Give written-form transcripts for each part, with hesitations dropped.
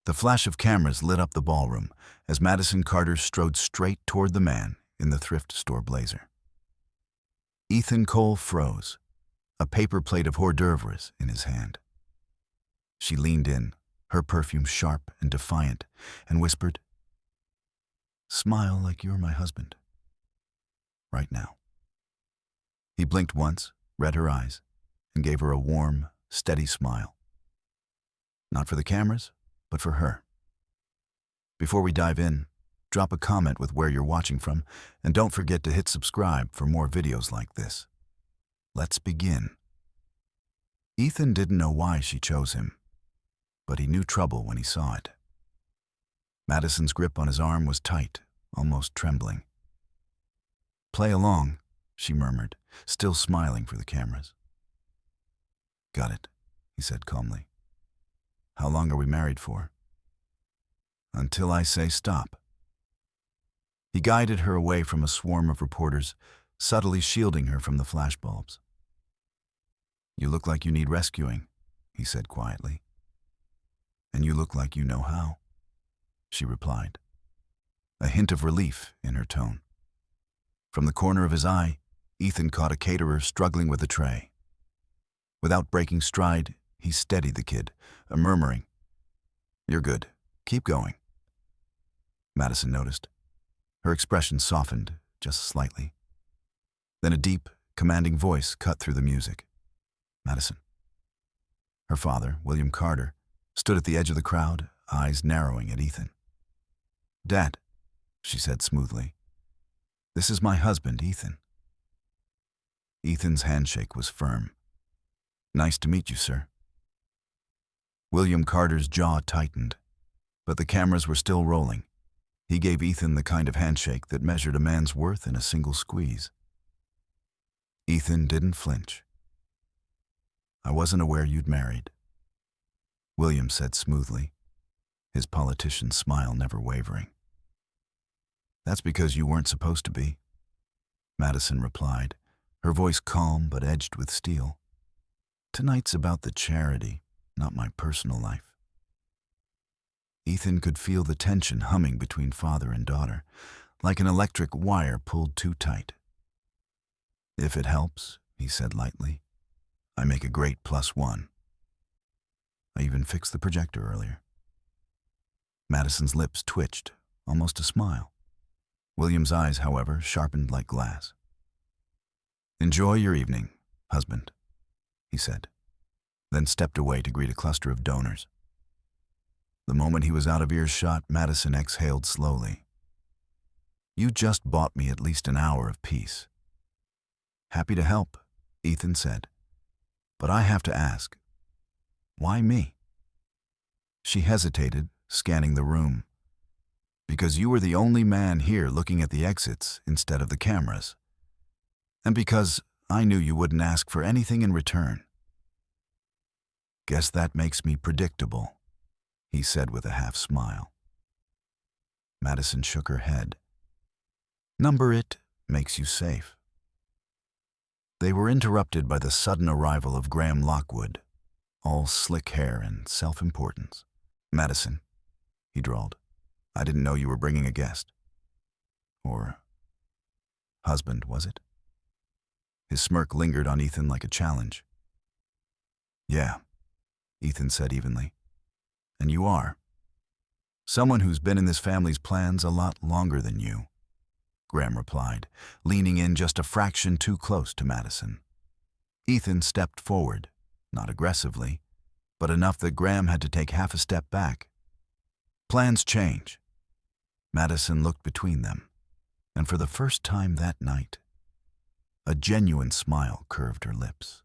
The flash of cameras lit up the ballroom as Madison Carter strode straight toward the man in the thrift store blazer. Ethan Cole froze, a paper plate of hors d'oeuvres in his hand. She leaned in, her perfume sharp and defiant, and whispered, "Smile like you're my husband. Right now." He blinked once, read her eyes, and gave her a warm, steady smile. Not for the cameras, but for her. Before we dive in, drop a comment with where you're watching from, and don't forget to hit subscribe for more videos like this. Let's begin. Ethan didn't know why she chose him, but he knew trouble when he saw it. Madison's grip on his arm was tight, almost trembling. "Play along," she murmured, still smiling for the cameras. "Got it," he said calmly. "How long are we married for?" "Until I say stop." He guided her away from a swarm of reporters, subtly shielding her from the flashbulbs. "You look like you need rescuing," he said quietly. "And you look like you know how," she replied, a hint of relief in her tone. From the corner of his eye, Ethan caught a caterer struggling with a tray. Without breaking stride, he steadied the kid, murmuring, "You're good. Keep going." Madison noticed. Her expression softened, just slightly. Then a deep, commanding voice cut through the music. "Madison." Her father, William Carter, stood at the edge of the crowd, eyes narrowing at Ethan. "Dad," she said smoothly. "This is my husband, Ethan." Ethan's handshake was firm. "Nice to meet you, sir." William Carter's jaw tightened, but the cameras were still rolling. He gave Ethan the kind of handshake that measured a man's worth in a single squeeze. Ethan didn't flinch. "I wasn't aware you'd married," William said smoothly, his politician smile never wavering. "That's because you weren't supposed to be," Madison replied, her voice calm but edged with steel. "Tonight's about the charity, not my personal life." Ethan could feel the tension humming between father and daughter, like an electric wire pulled too tight. "If it helps," he said lightly, "I make a great +1. I even fixed the projector earlier." Madison's lips twitched, almost a smile. William's eyes, however, sharpened like glass. "Enjoy your evening, husband," he said, then stepped away to greet a cluster of donors. The moment he was out of earshot, Madison exhaled slowly. "You just bought me at least an hour of peace." "Happy to help," Ethan said. "But I have to ask, why me?" She hesitated, scanning the room. "Because you were the only man here looking at the exits instead of the cameras. And because I knew you wouldn't ask for anything in return." "Guess that makes me predictable," he said with a half smile. Madison shook her head. "Number it makes you safe." They were interrupted by the sudden arrival of Graham Lockwood, all slick hair and self-importance. "Madison," he drawled, "I didn't know you were bringing a guest." Or husband, was it? His smirk lingered on Ethan like a challenge. "Yeah," Ethan said evenly. "And you are. Someone who's been in this family's plans a lot longer than you," Graham replied, leaning in just a fraction too close to Madison. Ethan stepped forward, not aggressively, but enough that Graham had to take half a step back. "Plans change." Madison looked between them, and for the first time that night, a genuine smile curved her lips.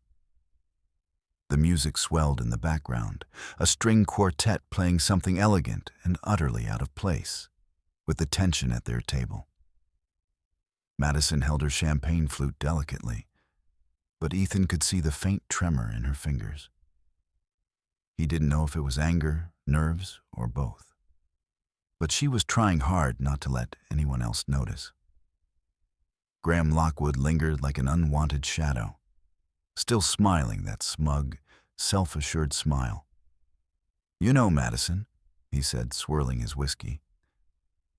The music swelled in the background, a string quartet playing something elegant and utterly out of place, with the tension at their table. Madison held her champagne flute delicately, but Ethan could see the faint tremor in her fingers. He didn't know if it was anger, nerves, or both. But she was trying hard not to let anyone else notice. Graham Lockwood lingered like an unwanted shadow, still smiling that smug, self-assured smile. "You know, Madison," he said, swirling his whiskey.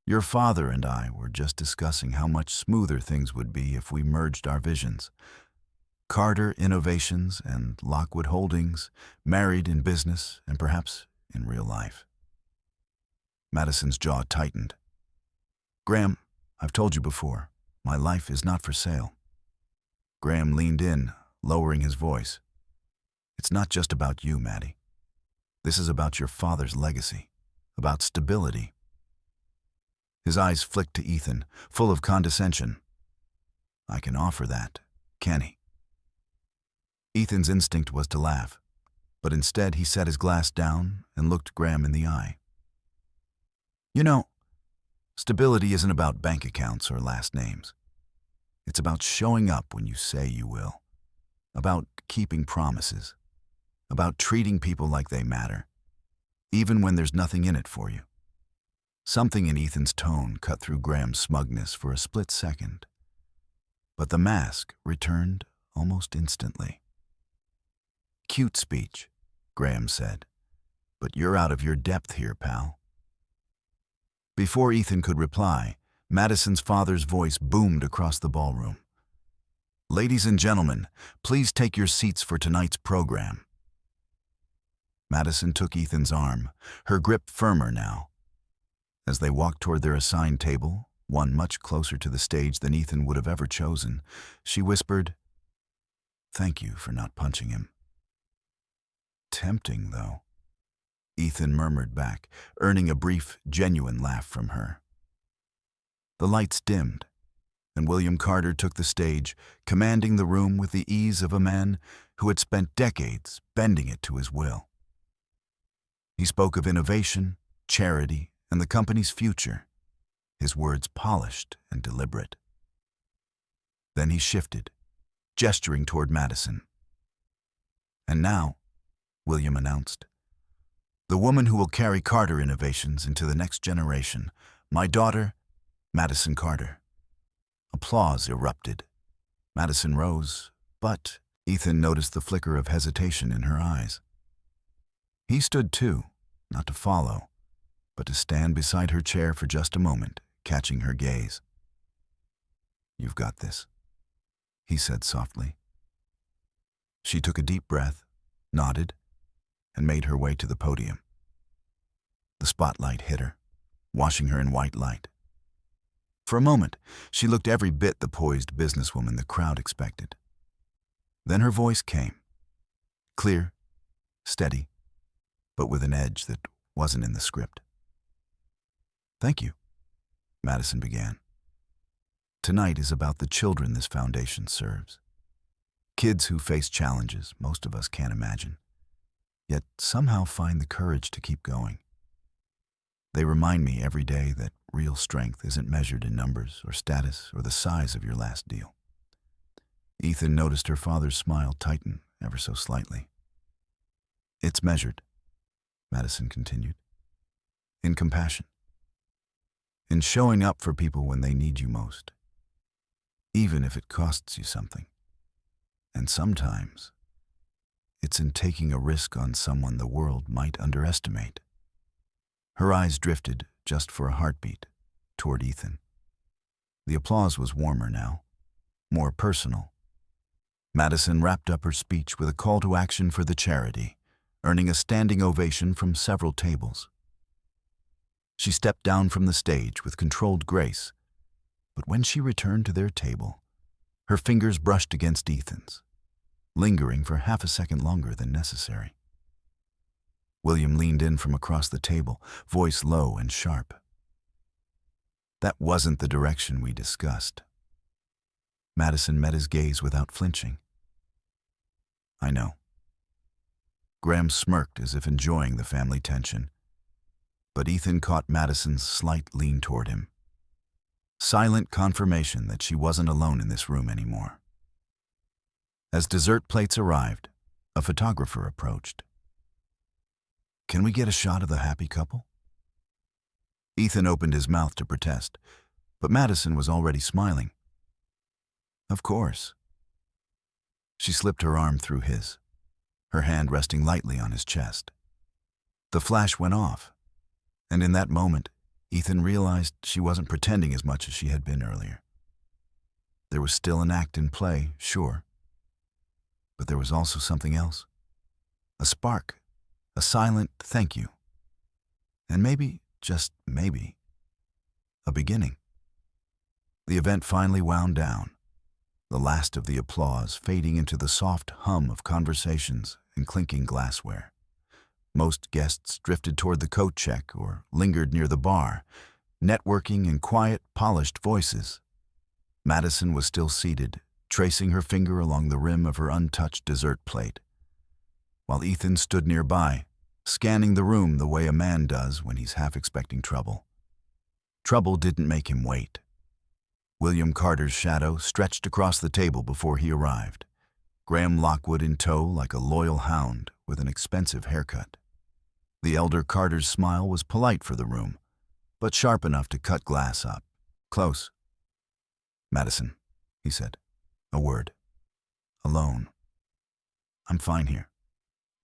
Your father and I were just discussing how much smoother things would be if we merged our visions. Carter Innovations and Lockwood Holdings, married in business and perhaps in real life. Madison's jaw tightened. Graham, I've told you before, my life is not for sale. Graham leaned in, lowering his voice. It's not just about you, Maddie. This is about your father's legacy, about stability. His eyes flicked to Ethan, full of condescension. I can offer that, can he? Ethan's instinct was to laugh, but instead he set his glass down and looked Graham in the eye. You know, stability isn't about bank accounts or last names. It's about showing up when you say you will, about keeping promises, about treating people like they matter, even when there's nothing in it for you. Something in Ethan's tone cut through Graham's smugness for a split second, but the mask returned almost instantly. Cute speech, Graham said, but you're out of your depth here, pal. Before Ethan could reply, Madison's father's voice boomed across the ballroom. Ladies and gentlemen, please take your seats for tonight's program. Madison took Ethan's arm, her grip firmer now. As they walked toward their assigned table, one much closer to the stage than Ethan would have ever chosen, she whispered, Thank you for not punching him. Tempting, though, Ethan murmured back, earning a brief, genuine laugh from her. The lights dimmed, and William Carter took the stage, commanding the room with the ease of a man who had spent decades bending it to his will. He spoke of innovation, charity, and the company's future, his words polished and deliberate. Then he shifted, gesturing toward Madison. And now, William announced, the woman who will carry Carter Innovations into the next generation, my daughter, Madison Carter. Applause erupted. Madison rose, but Ethan noticed the flicker of hesitation in her eyes. He stood too, not to follow, but to stand beside her chair for just a moment, catching her gaze. You've got this, he said softly. She took a deep breath, nodded, and made her way to the podium. The spotlight hit her, washing her in white light. For a moment, she looked every bit the poised businesswoman the crowd expected. Then her voice came, clear, steady, but with an edge that wasn't in the script. Thank you, Madison began. Tonight is about the children this foundation serves. Kids who face challenges most of us can't imagine, yet somehow find the courage to keep going. They remind me every day that real strength isn't measured in numbers or status or the size of your last deal. Ethan noticed her father's smile tighten ever so slightly. It's measured, Madison continued, in compassion, in showing up for people when they need you most, even if it costs you something. And sometimes, it's in taking a risk on someone the world might underestimate. Her eyes drifted, just for a heartbeat, toward Ethan. The applause was warmer now, more personal. Madison wrapped up her speech with a call to action for the charity, earning a standing ovation from several tables. She stepped down from the stage with controlled grace, but when she returned to their table, her fingers brushed against Ethan's, lingering for half a second longer than necessary. William leaned in from across the table, voice low and sharp. That wasn't the direction we discussed. Madison met his gaze without flinching. I know. Graham smirked as if enjoying the family tension, but Ethan caught Madison's slight lean toward him. Silent confirmation that she wasn't alone in this room anymore. As dessert plates arrived, a photographer approached. Can we get a shot of the happy couple? Ethan opened his mouth to protest, but Madison was already smiling. Of course. She slipped her arm through his, her hand resting lightly on his chest. The flash went off, And in that moment, Ethan realized she wasn't pretending as much as she had been earlier. There was still an act in play, sure, but there was also something else. A spark, a silent thank you. And maybe, just maybe, a beginning. The event finally wound down, the last of the applause fading into the soft hum of conversations and clinking glassware. Most guests drifted toward the coat check or lingered near the bar, networking in quiet, polished voices. Madison was still seated, tracing her finger along the rim of her untouched dessert plate, while Ethan stood nearby, scanning the room the way a man does when he's half expecting trouble. Trouble didn't make him wait. William Carter's shadow stretched across the table before he arrived, Graham Lockwood in tow like a loyal hound with an expensive haircut. The elder Carter's smile was polite for the room, but sharp enough to cut glass up. Close. "Madison," he said. "A word. Alone." "I'm fine here,"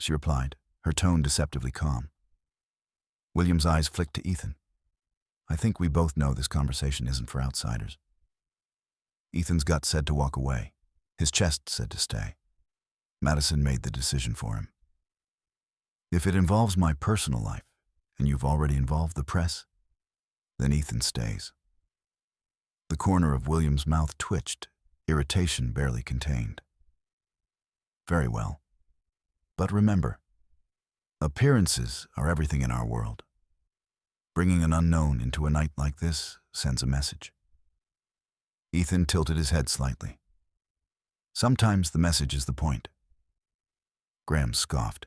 she replied, her tone deceptively calm. William's eyes flicked to Ethan. "I think we both know this conversation isn't for outsiders." Ethan's gut said to walk away. His chest said to stay. Madison made the decision for him. "If it involves my personal life, and you've already involved the press, then Ethan stays." The corner of William's mouth twitched, irritation barely contained. "Very well. But remember, appearances are everything in our world. Bringing an unknown into a night like this sends a message." Ethan tilted his head slightly. "Sometimes the message is the point." Graham scoffed.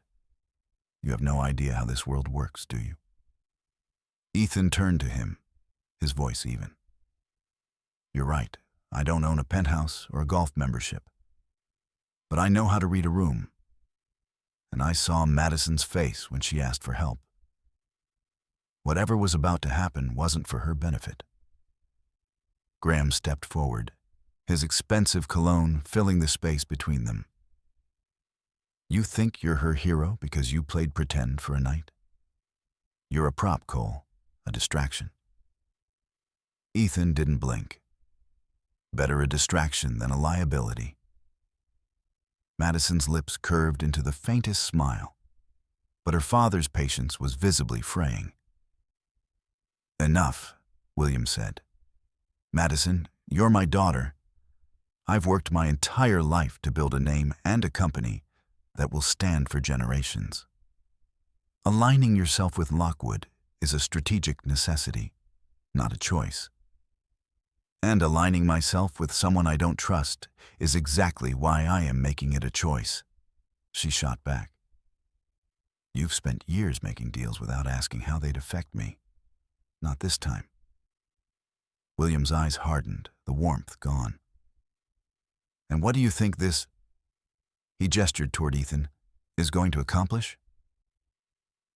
"You have no idea how this world works, do you?" Ethan turned to him, his voice even. "You're right. I don't own a penthouse or a golf membership. But I know how to read a room. And I saw Madison's face when she asked for help. Whatever was about to happen wasn't for her benefit." Graham stepped forward, his expensive cologne filling the space between them. "You think you're her hero because you played pretend for a night? You're a prop, Cole, a distraction." Ethan didn't blink. Better a distraction than a liability. Madison's lips curved into the faintest smile, but her father's patience was visibly fraying. "Enough," William said. "Madison, you're my daughter. I've worked my entire life to build a name and a company that will stand for generations. Aligning yourself with Lockwood is a strategic necessity, not a choice. And aligning myself with someone I don't trust is exactly why I am making it a choice." She shot back. "You've spent years making deals without asking how they'd affect me. Not this time." William's eyes hardened, the warmth gone. "And what do you think this," he gestured toward Ethan, "is going to accomplish?"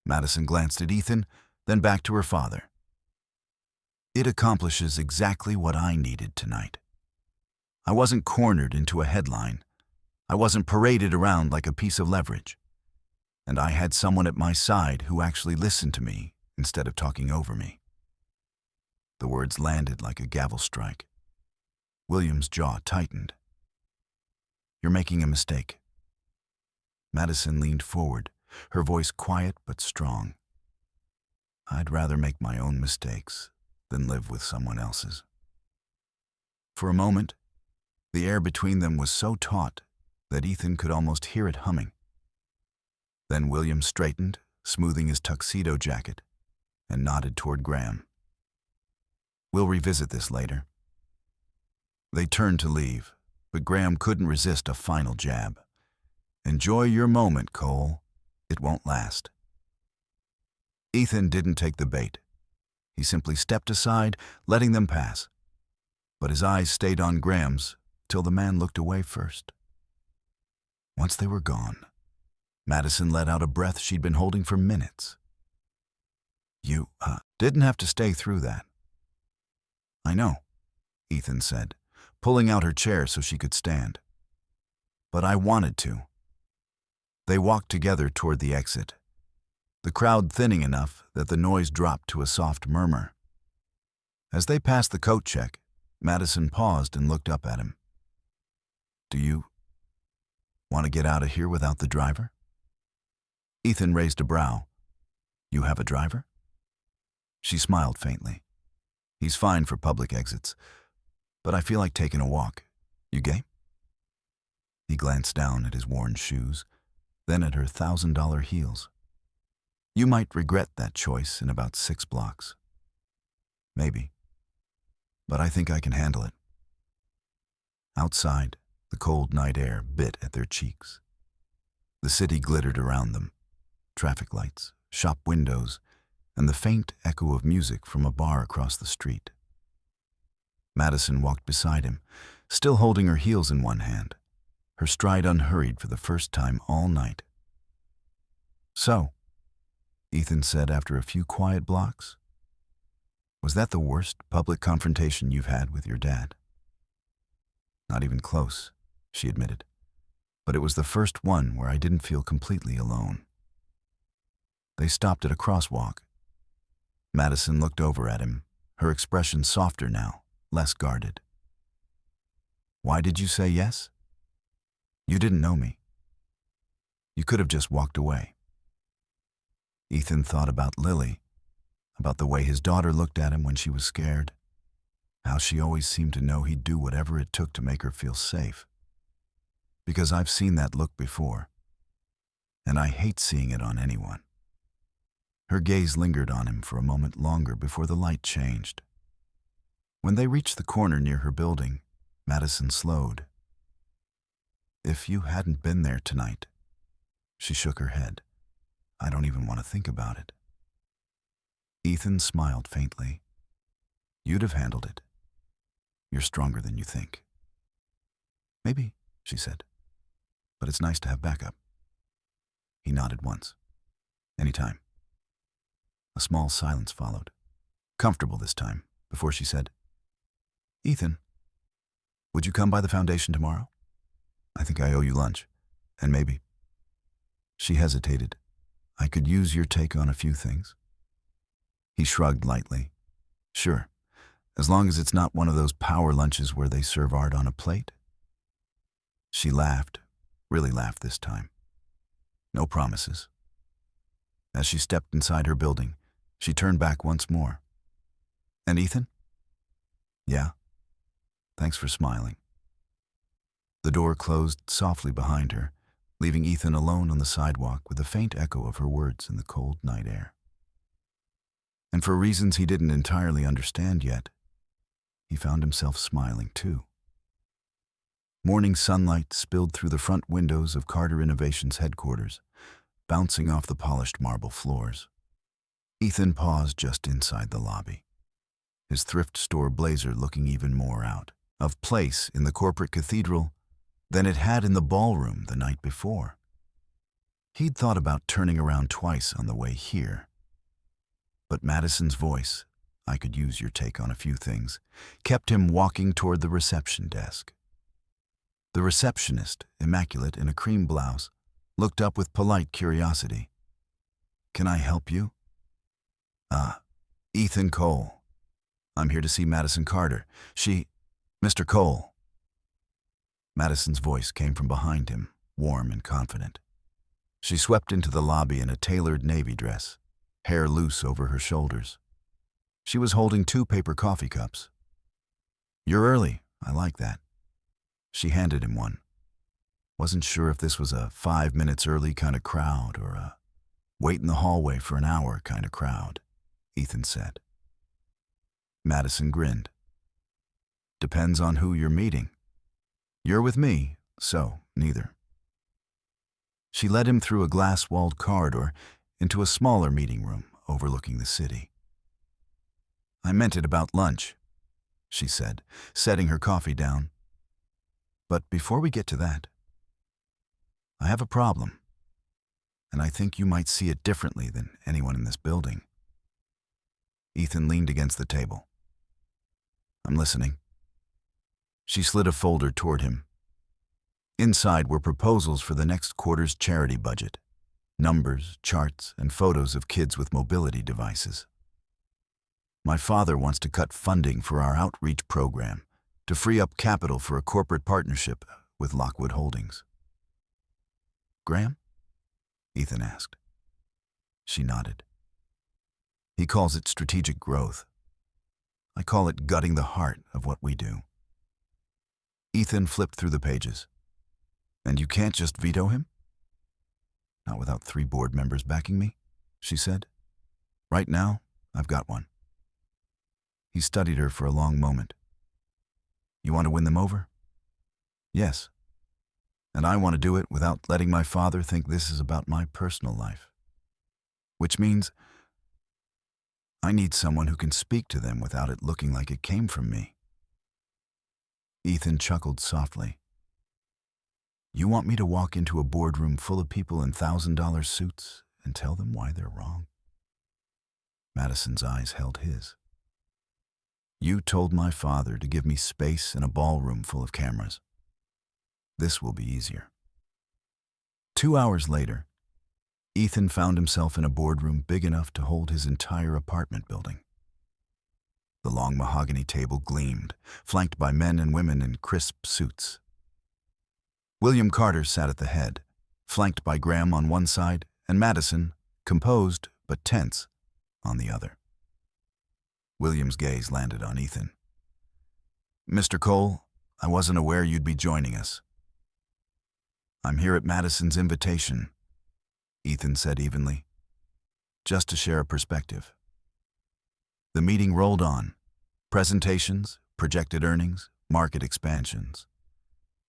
Madison glanced at Ethan, then back to her father. "It accomplishes exactly what I needed tonight. I wasn't cornered into a headline. I wasn't paraded around like a piece of leverage. And I had someone at my side who actually listened to me instead of talking over me." The words landed like a gavel strike. William's jaw tightened. "You're making a mistake." Madison leaned forward, her voice quiet but strong. "I'd rather make my own mistakes than live with someone else's." For a moment, the air between them was so taut that Ethan could almost hear it humming. Then William straightened, smoothing his tuxedo jacket, and nodded toward Graham. "We'll revisit this later." They turned to leave, but Graham couldn't resist a final jab. "Enjoy your moment, Cole. It won't last." Ethan didn't take the bait. He simply stepped aside, letting them pass. But his eyes stayed on Graham's till the man looked away first. Once they were gone, Madison let out a breath she'd been holding for minutes. "You, didn't have to stay through that." "I know," Ethan said, pulling out her chair so she could stand. "But I wanted to." They walked together toward the exit. the crowd thinning enough that the noise dropped to a soft murmur. As they passed the coat check, Madison paused and looked up at him. "Do you want to get out of here without the driver?" Ethan raised a brow. "You have a driver?" She smiled faintly. "He's fine for public exits, but I feel like taking a walk. You game?" He glanced down at his worn shoes, then at her $1,000 heels. "You might regret that choice in about 6 blocks. Maybe. But I think I can handle it." Outside, the cold night air bit at their cheeks. The city glittered around them. Traffic lights, shop windows, and the faint echo of music from a bar across the street. Madison walked beside him, still holding her heels in one hand, her stride unhurried for the first time all night. "So," Ethan said after a few quiet blocks, "was that the worst public confrontation you've had with your dad?" "Not even close," she admitted, "but it was the first one where I didn't feel completely alone." They stopped at a crosswalk. Madison looked over at him, her expression softer now, less guarded. "Why did you say yes? You didn't know me. You could have just walked away." Ethan thought about Lily, about the way his daughter looked at him when she was scared, how she always seemed to know he'd do whatever it took to make her feel safe. "Because I've seen that look before, and I hate seeing it on anyone." Her gaze lingered on him for a moment longer before the light changed. When they reached the corner near her building, Madison slowed. "If you hadn't been there tonight," she shook her head, "I don't even want to think about it." Ethan smiled faintly. "You'd have handled it. You're stronger than you think." "Maybe," she said, "but it's nice to have backup." He nodded once. "Anytime." A small silence followed, comfortable this time, before she said, "Ethan, would you come by the foundation tomorrow? I think I owe you lunch, and maybe—" She hesitated. "I could use your take on a few things." He shrugged lightly. "Sure, as long as it's not one of those power lunches where they serve art on a plate." She laughed, really laughed this time. No promises. As she stepped inside her building, she turned back once more. "And Ethan?" "Yeah. Thanks for smiling." The door closed softly behind her, leaving Ethan alone on the sidewalk with a faint echo of her words in the cold night air. And for reasons he didn't entirely understand yet, he found himself smiling too. Morning sunlight spilled through the front windows of Carter Innovations headquarters, bouncing off the polished marble floors. Ethan paused just inside the lobby, his thrift store blazer looking even more out of place in the corporate cathedral than it had in the ballroom the night before. He'd thought about turning around twice on the way here, but Madison's voice, "I could use your take on a few things," kept him walking toward the reception desk. The receptionist, immaculate in a cream blouse, looked up with polite curiosity. "Can I help you?" Ethan Cole. I'm here to see Madison Carter. Mr. Cole." Madison's voice came from behind him, warm and confident. She swept into the lobby in a tailored navy dress, hair loose over her shoulders. She was holding 2 paper coffee cups. "You're early. I like that." She handed him one. Wasn't sure if this was a 5 minutes early kind of crowd or a wait in the hallway for an hour kind of crowd, Ethan said. Madison grinned. "Depends on who you're meeting. You're with me, so neither." She led him through a glass-walled corridor into a smaller meeting room overlooking the city. "I meant it about lunch," she said, setting her coffee down. "But before we get to that, I have a problem, and I think you might see it differently than anyone in this building." Ethan leaned against the table. "I'm listening." She slid a folder toward him. Inside were proposals for the next quarter's charity budget, numbers, charts, and photos of kids with mobility devices. My father wants to cut funding for our outreach program to free up capital for a corporate partnership with Lockwood Holdings. Graham? Ethan asked. She nodded. He calls it strategic growth. I call it gutting the heart of what we do. Ethan flipped through the pages. And you can't just veto him? Not without 3 board members backing me, she said. Right now, I've got one. He studied her for a long moment. You want to win them over? Yes. And I want to do it without letting my father think this is about my personal life. Which means I need someone who can speak to them without it looking like it came from me. Ethan chuckled softly. You want me to walk into a boardroom full of people in $1,000 suits and tell them why they're wrong? Madison's eyes held his. You told my father to give me space in a ballroom full of cameras. This will be easier. 2 hours later, Ethan found himself in a boardroom big enough to hold his entire apartment building. The long mahogany table gleamed, flanked by men and women in crisp suits. William Carter sat at the head, flanked by Graham on one side and Madison, composed but tense, on the other. William's gaze landed on Ethan. Mr. Cole, I wasn't aware you'd be joining us. I'm here at Madison's invitation, Ethan said evenly, just to share a perspective. The meeting rolled on. Presentations, projected earnings, market expansions.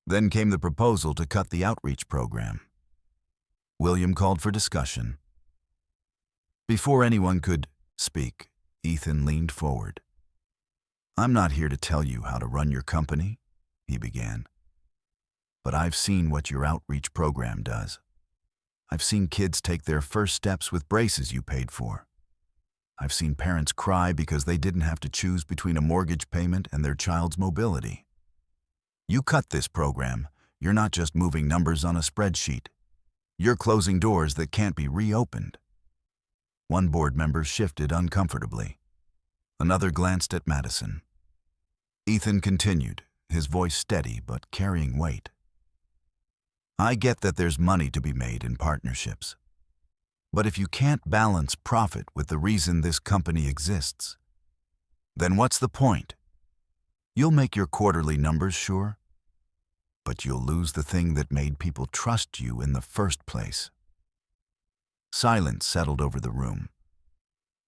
Then came the proposal to cut the outreach program. William called for discussion. Before anyone could speak, Ethan leaned forward. I'm not here to tell you how to run your company, he began. But I've seen what your outreach program does. I've seen kids take their first steps with braces you paid for. I've seen parents cry because they didn't have to choose between a mortgage payment and their child's mobility. You cut this program, you're not just moving numbers on a spreadsheet. You're closing doors that can't be reopened. One board member shifted uncomfortably. Another glanced at Madison. Ethan continued, his voice steady but carrying weight. I get that there's money to be made in partnerships. But if you can't balance profit with the reason this company exists, then what's the point? You'll make your quarterly numbers, sure, but you'll lose the thing that made people trust you in the first place. Silence settled over the room.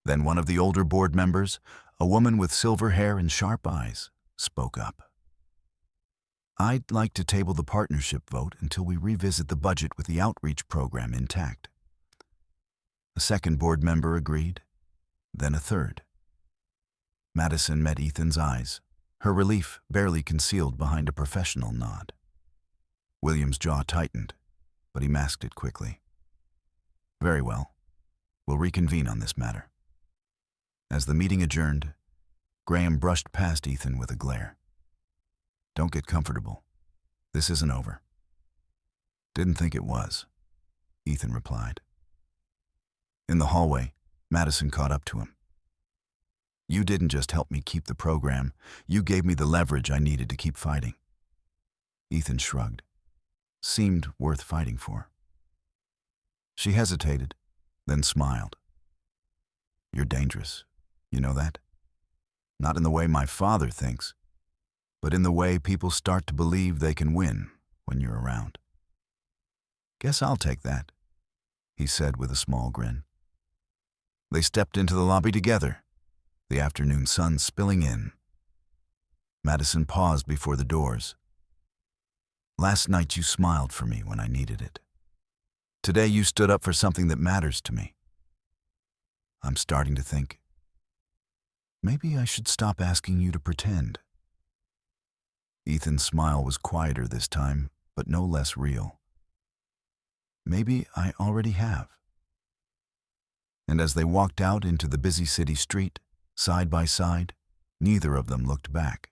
Then one of the older board members, a woman with silver hair and sharp eyes, spoke up. I'd like to table the partnership vote until we revisit the budget with the outreach program intact. A second board member agreed, then a third. Madison met Ethan's eyes, her relief barely concealed behind a professional nod. William's jaw tightened, but he masked it quickly. Very well. We'll reconvene on this matter. As the meeting adjourned, Graham brushed past Ethan with a glare. Don't get comfortable. This isn't over. Didn't think it was, Ethan replied. In the hallway, Madison caught up to him. You didn't just help me keep the program, you gave me the leverage I needed to keep fighting. Ethan shrugged. Seemed worth fighting for. She hesitated, then smiled. You're dangerous, you know that? Not in the way my father thinks, but in the way people start to believe they can win when you're around. Guess I'll take that, he said with a small grin. They stepped into the lobby together, the afternoon sun spilling in. Madison paused before the doors. Last night you smiled for me when I needed it. Today you stood up for something that matters to me. I'm starting to think, maybe I should stop asking you to pretend. Ethan's smile was quieter this time, but no less real. Maybe I already have. And as they walked out into the busy city street, side by side, neither of them looked back.